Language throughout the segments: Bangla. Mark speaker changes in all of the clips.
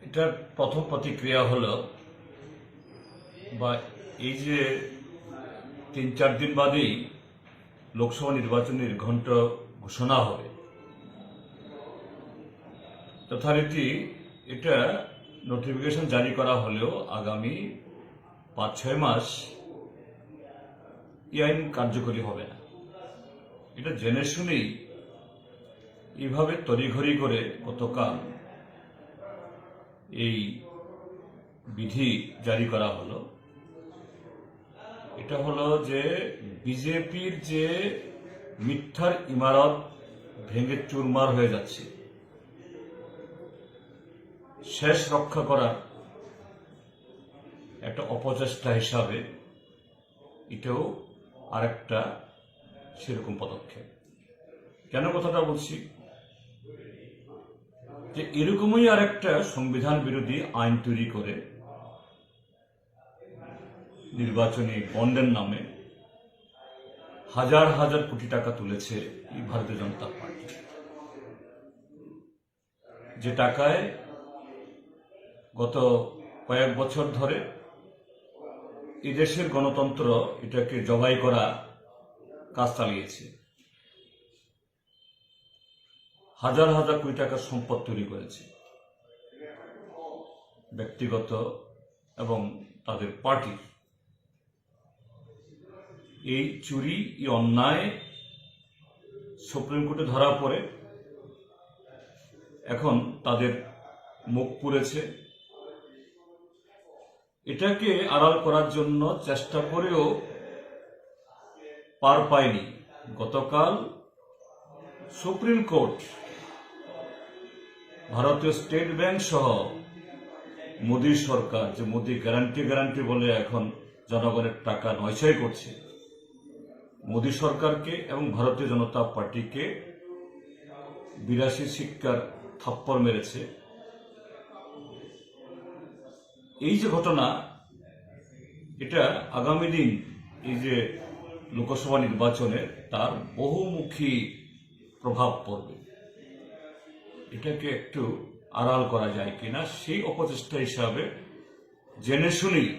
Speaker 1: এটার প্রথম প্রতিক্রিয়া হলো বা এই যে ৩-৪ দিন বাদেই লোকসভা নির্বাচনের ঘণ্ট ঘোষণা হবে, যথারীতি এটা নোটিফিকেশন জারি করা হলেও আগামী ৫-৬ মাস এই আইন কার্যকরী হবে না। এটা জেনে শুনেই এইভাবে তড়িঘড়ি করে গতকাল এই বিধি জারি করা হলো। এটা হলো যে বিজেপির যে মিথ্যার ইমারত ভেঙে চুরমার হয়ে যাচ্ছে, শেষ রক্ষা করার একটা অপচেষ্টা হিসাবে এটাও আরেকটা সেরকম পদক্ষেপ। কেন কথাটা বলছি? যে এরকমই আরেকটা সংবিধান বিরোধী আইন তৈরি করে নির্বাচনী বন্ডের নামে হাজার হাজার কোটি টাকা তুলেছে এই ভারতীয় জনতা পার্টি, যে টাকায় গত কয়েক বছর ধরে এই দেশের গণতন্ত্র এটাকে জবাই করা কাজ চালিয়েছে। হাজার হাজার কোটি টাকার সম্পদ তৈরি করেছে ব্যক্তিগত এবং তাদের পার্টির। এই চুরি, এই অন্যায় সুপ্রিম কোর্টে ধরা পড়ে এখন তাদের মুখ পুড়েছে। এটাকে আড়াল করার জন্য চেষ্টা করেও পার পায়নি। গতকাল সুপ্রিম কোর্ট ভারতীয় স্টেট ব্যাংক সহ মোদী সরকার, যে মোদী গ্যারান্টি বলে এখন জনগণের টাকা নয়ছয় করছে, মোদী সরকারকে এবং ভারতীয় জনতা পার্টিকে ৮২ শিক্ষার থাপ্পড় মেরেছে। এই যে ঘটনা, এটা আগামী দিন এই যে লোকসভা নির্বাচনে তার বহুমুখী প্রভাব পড়বে। এটাকে একটু আড়াল করা যায় কিনা সেই অপচেষ্টা হিসাবে জেনে শুনেই,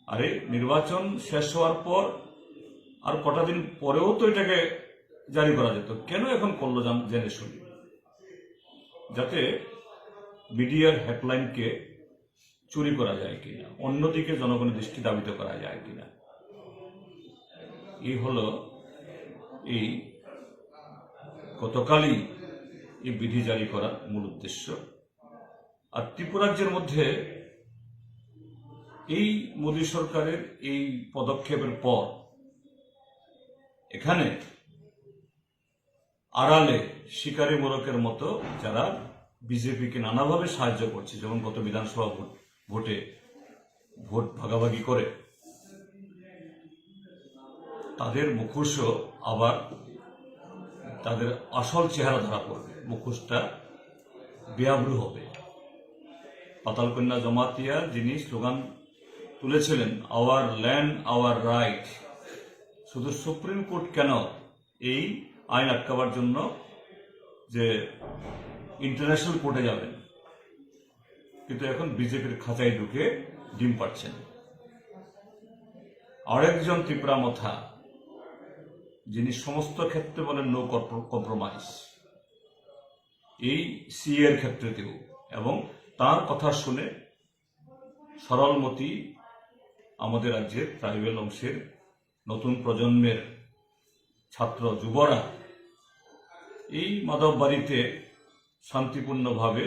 Speaker 1: আরে নির্বাচন শেষ হওয়ার পর আর কটা দিন পরেও তো এটাকে জারি করা যেত, কেন এখন করলো জেনে শুনি? যাতে মিডিয়ার হেডলাইনকে চুরি করা যায় কিনা, অন্যদিকে জনগণের দৃষ্টি ধাবিত করা যায় কিনা। এই হলো এই গতকালই এই বিধি জারি করার মূল উদ্দেশ্য। আর ত্রিপুরাজ্যের মধ্যে এই মোদী সরকারের এই পদক্ষেপের পর এখানে আড়ালে শিকারী মোরকের মতো যারা বিজেপিকে নানাভাবে সাহায্য করছে, যেমন গত বিধানসভা ভোটে ভোট ভাগাভাগি করে, তাদের মুখোশও আবার তাদের আসল চেহারা ধরা পড়বে। মুখোশটা বেআব্রু হবে। পাতালকন্যা জমাতিয়া যিনি স্লোগান তুলেছিলেন, আওয়ার ল্যান্ড আওয়ার রাইট, শুধু সুপ্রিম কোর্ট কেন এই আইন আটকাবার জন্য যে ইন্টারন্যাশনাল কোর্টে যাবেন, কিন্তু এখন বিজেপির খাঁচায় ঢুকে ডিম পাচ্ছেন। আরেকজন ত্রিপুরা মথা, যিনি সমস্ত ক্ষেত্রে বলেন নো কম্প্রোমাইজ, এই সিএ এর ক্ষেত্রেতেও, এবং তার কথা শুনে সরলমতি আমাদের রাজ্যের ট্রাইবেল অংশের নতুন প্রজন্মের ছাত্র যুবরা এই মাধব বাড়িতে শান্তিপূর্ণভাবে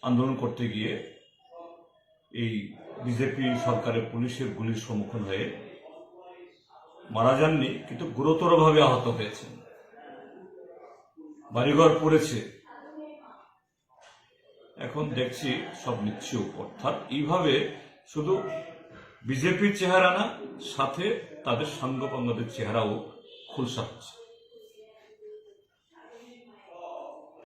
Speaker 1: আন্দোলন করতে গিয়ে এই বিজেপি সরকারের পুলিশের গুলির সম্মুখীন হয়ে মারা যাননি, কিন্তু গুরুতরভাবে আহত হয়েছেন, বাড়িঘর পড়েছে। এখন দেখছি সব নিচ্ছুক। অর্থাৎ এইভাবে শুধু বিজেপির চেহারা না, সাথে তাদের সাঙ্গপাঙ্গদের চেহারাও খুলসা হচ্ছে।